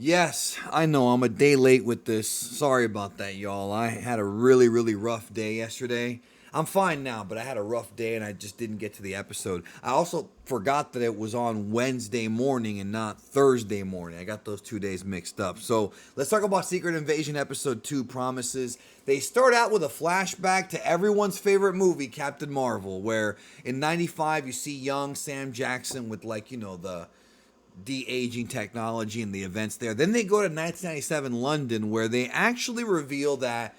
Yes, I know I'm a day late with this. Sorry about that, y'all. I had a really, really rough day yesterday. I'm fine now, but I had a rough day and I just didn't get to the episode. I also forgot that it was on Wednesday morning and not Thursday morning. I got those 2 days mixed up. So let's talk about Secret Invasion Episode 2 Promises. They start out with a flashback to everyone's favorite movie, Captain Marvel, where in 95 you see young Sam Jackson with, like, de-aging technology and the events there. Then they go to 1997 London, where they actually reveal that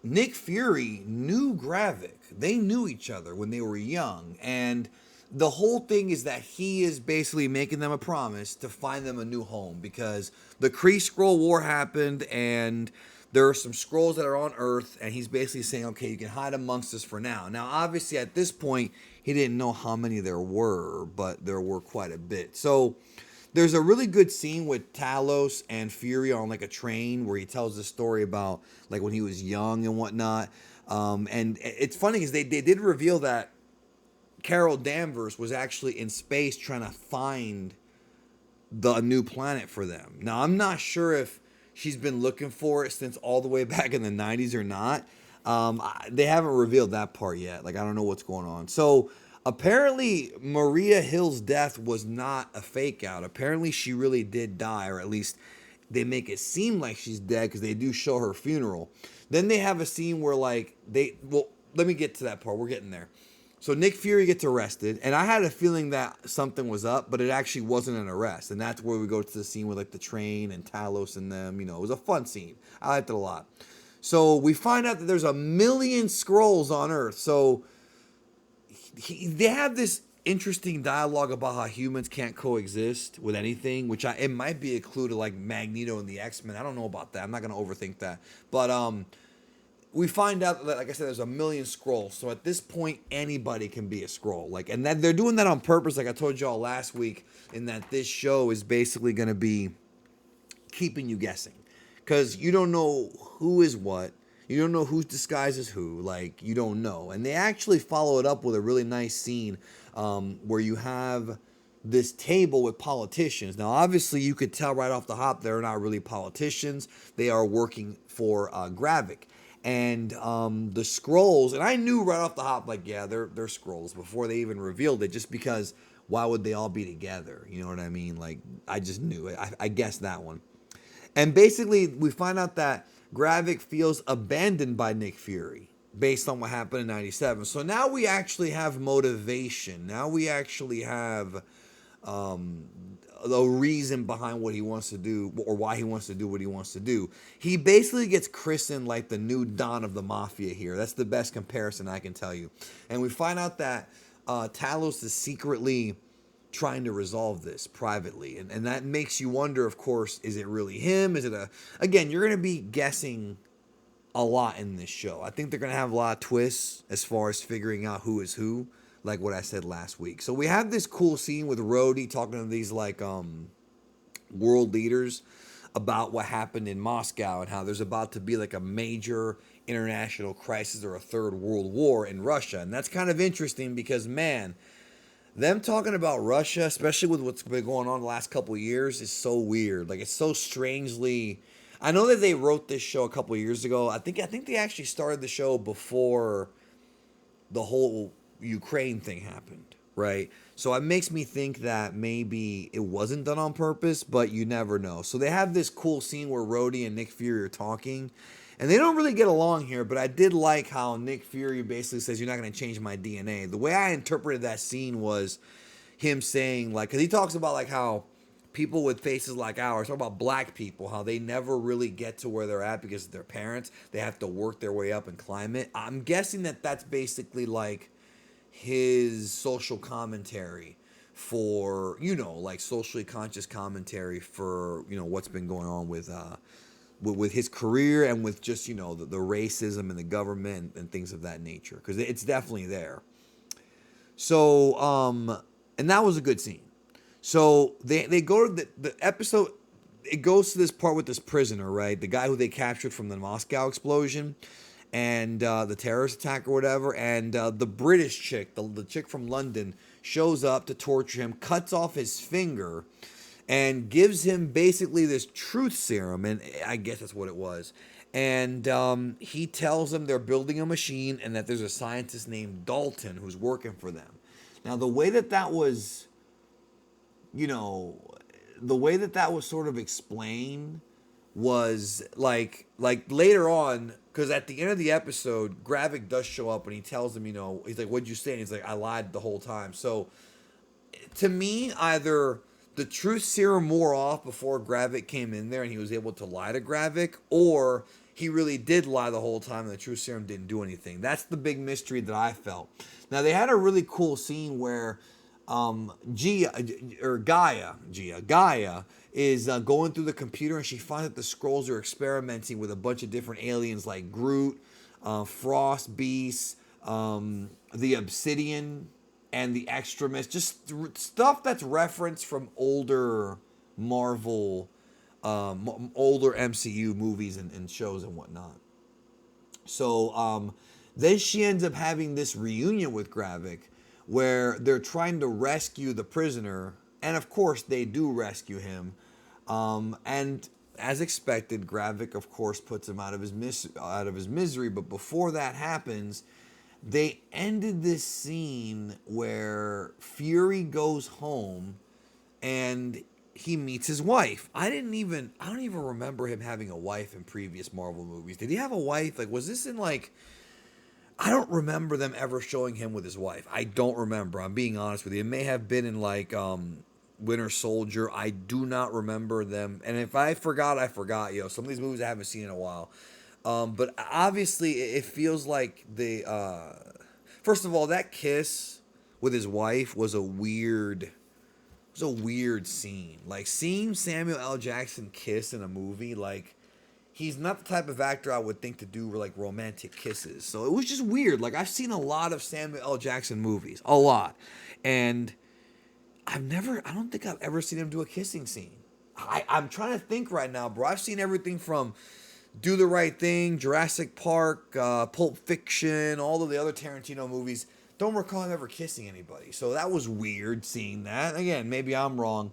Nick Fury knew Gravik. They knew each other when they were young, and the whole thing is that he is basically making them a promise to find them a new home because the Kree Skrull War happened, and there are some Skrulls that are on Earth, and he's basically saying, okay, you can hide amongst us for now. Now, obviously, at this point, he didn't know how many there were, but there were quite a bit. So there's a really good scene with Talos and Fury on like a train where he tells the story about like when he was young and whatnot. And it's funny because they did reveal that Carol Danvers was actually in space trying to find the new planet for them. Now, I'm not sure if she's been looking for it since all the way back in the 90s or not. They haven't revealed that part yet. Like, I don't know what's going on. So, apparently, Maria Hill's death was not a fake out. Apparently, she really did die, or at least they make it seem like she's dead because they do show her funeral. Then they have a scene where, like, well, let me get to that part. We're getting there. So Nick Fury gets arrested, and I had a feeling that something was up, but it actually wasn't an arrest. And that's where we go to the scene with like the train and Talos and them. It was a fun scene. I liked it a lot. So we find out that there's a million Skrulls on Earth. So they have this interesting dialogue about how humans can't coexist with anything, which it might be a clue to like Magneto and the X-Men. I don't know about that. I'm not gonna overthink that, but we find out that, like I said, there's a million Skrulls. So at this point, anybody can be a Skrull. Like, and that they're doing that on purpose, like I told y'all last week, in that this show is basically going to be keeping you guessing, because you don't know who is what. You don't know who's disguised as who. Like, you don't know. And they actually follow it up with a really nice scene where you have this table with politicians. Now, obviously, you could tell right off the hop they're not really politicians. They are working for Gravik. And the Skrulls, and I knew right off the hop, like, yeah, they're Skrulls before they even revealed it, just because why would they all be together? You know what I mean? Like, I just knew it. I guessed that one. And basically, we find out that Gravik feels abandoned by Nick Fury based on what happened in 97. So now we actually have motivation. Now we actually have um, the reason behind what he wants to do, or why he wants to do what he wants to do. He basically gets christened like the new Don of the Mafia here. That's the best comparison I can tell you. And we find out that Talos is secretly trying to resolve this privately. And that makes you wonder, of course, is it really him? Is it again, you're going to be guessing a lot in this show. I think they're going to have a lot of twists as far as figuring out who is who, like what I said last week. So we have this cool scene with Rhodey talking to these like world leaders about what happened in Moscow and how there's about to be like a major international crisis or a third world war in Russia. And that's kind of interesting because, man, them talking about Russia, especially with what's been going on the last couple of years, is so weird. Like, it's so strangely. I know that they wrote this show a couple of years ago. I think they actually started the show before the whole Ukraine thing happened, right? So it makes me think that maybe it wasn't done on purpose, but you never know. So they have this cool scene where Rhodey and Nick Fury are talking, and they don't really get along here, but I did like how Nick Fury basically says, "You're not going to change my DNA." The way I interpreted that scene was him saying, like, because he talks about, like, how people with faces like ours, talk about black people, how they never really get to where they're at because of their parents. They have to work their way up and climb it. I'm guessing that that's basically, like, his social commentary for, like socially conscious commentary for, what's been going on with his career and with just, the racism and the government and things of that nature, because it's definitely there. So, and that was a good scene. So they go to the episode. It goes to this part with this prisoner, right? The guy who they captured from the Moscow explosion and the terrorist attack or whatever. And the British chick, the chick from London, shows up to torture him, cuts off his finger, and gives him basically this truth serum, and I guess that's what it was. And he tells him they're building a machine and that there's a scientist named Dalton who's working for them. Now, the way that that was, you know, the way that that was sort of explained was like later on, because at the end of the episode, Gravik does show up and he tells him, he's like, "What'd you say?" And he's like, "I lied the whole time." So to me, either the truth serum wore off before Gravik came in there and he was able to lie to Gravik, or he really did lie the whole time and the truth serum didn't do anything. That's the big mystery that I felt. Now, they had a really cool scene where Gaia is going through the computer and she finds that the Skrulls are experimenting with a bunch of different aliens like Groot, Frost Beast, the Obsidian, and the Extremis. Just stuff that's referenced from older Marvel, older MCU movies and shows and whatnot. So then she ends up having this reunion with Gravik where they're trying to rescue the prisoner, and of course they do rescue him. And as expected, Gravik of course puts him out of his misery. But before that happens, they ended this scene where Fury goes home and he meets his wife. I don't even remember him having a wife in previous Marvel movies. Did he have a wife? Like, was this in like, I don't remember them ever showing him with his wife. I don't remember. I'm being honest with you. It may have been in like Winter Soldier. I do not remember them. And if I forgot, I forgot. Some of these movies I haven't seen in a while. But obviously, it feels like first of all, that kiss with his wife was a weird scene. Like, seeing Samuel L. Jackson kiss in a movie, like, he's not the type of actor I would think to do like romantic kisses. So it was just weird. Like, I've seen a lot of Samuel L. Jackson movies, a lot, and I don't think I've ever seen him do a kissing scene. I'm trying to think right now, bro. I've seen everything from Do the Right Thing, Jurassic Park, Pulp Fiction, all of the other Tarantino movies. Don't recall him ever kissing anybody. So that was weird seeing that. Again, maybe I'm wrong.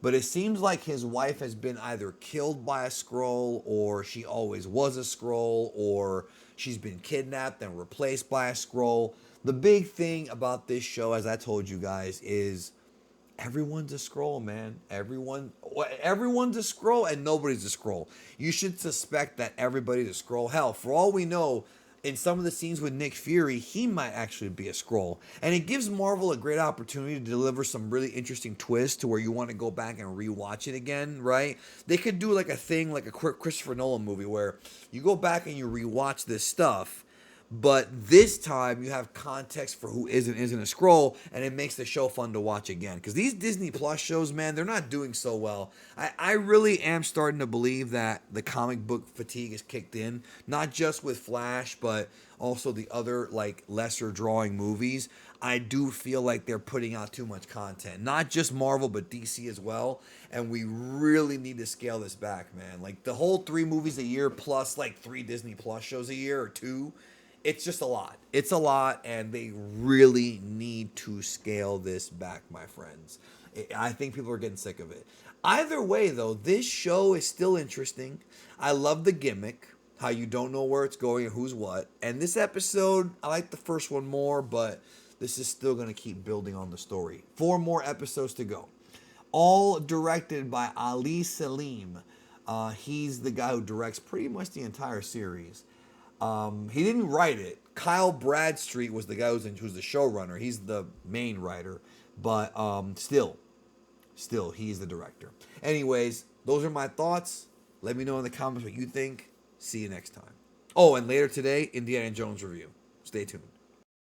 But it seems like his wife has been either killed by a Skrull, or she always was a Skrull, or she's been kidnapped and replaced by a Skrull. The big thing about this show, as I told you guys, is everyone's a Skrull, man. Everyone's a Skrull and nobody's a Skrull. You should suspect that everybody's a Skrull. Hell, for all we know, in some of the scenes with Nick Fury, he might actually be a Skrull. And it gives Marvel a great opportunity to deliver some really interesting twists to where you want to go back and rewatch it again, right? They could do like a thing, like a Christopher Nolan movie where you go back and you rewatch this stuff, but this time you have context for who is and isn't a Skrull, and it makes the show fun to watch again. Because these Disney Plus shows, man, they're not doing so well. I really am starting to believe that the comic book fatigue is kicked in, not just with Flash, but also the other like lesser drawing movies. I do feel like they're putting out too much content, not just Marvel but DC as well, and we really need to scale this back, man. Like the whole 3 movies a year plus like 3 Disney Plus shows a year or 2. It's just a lot. It's a lot, and they really need to scale this back, my friends. I think people are getting sick of it. Either way, though, this show is still interesting. I love the gimmick, how you don't know where it's going and who's what. And this episode, I like the first one more, but this is still going to keep building on the story. 4 more episodes to go. All directed by Ali Selim. He's the guy who directs pretty much the entire series. He didn't write it. Kyle Bradstreet was the guy who's the showrunner. He's the main writer, but still, he's the director. Anyways, those are my thoughts. Let me know in the comments what you think. See you next time. Oh, and later today, Indiana Jones review. Stay tuned.